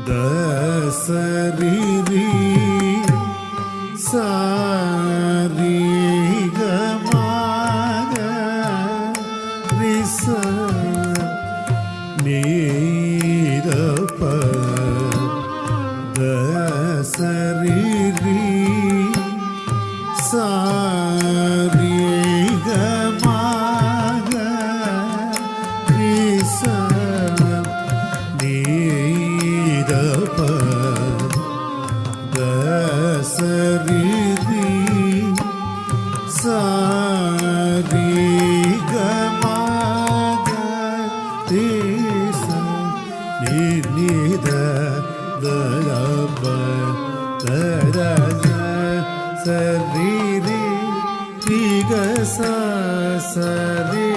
சரி ரி சாரி கமாக ரிச நீரப்ப தசரி ரி சாரி கமாக ரிச நீரப்ப தசரி ரி சாரி கமாக ரிச நீத தரப தரஜ சரி ரி க சரி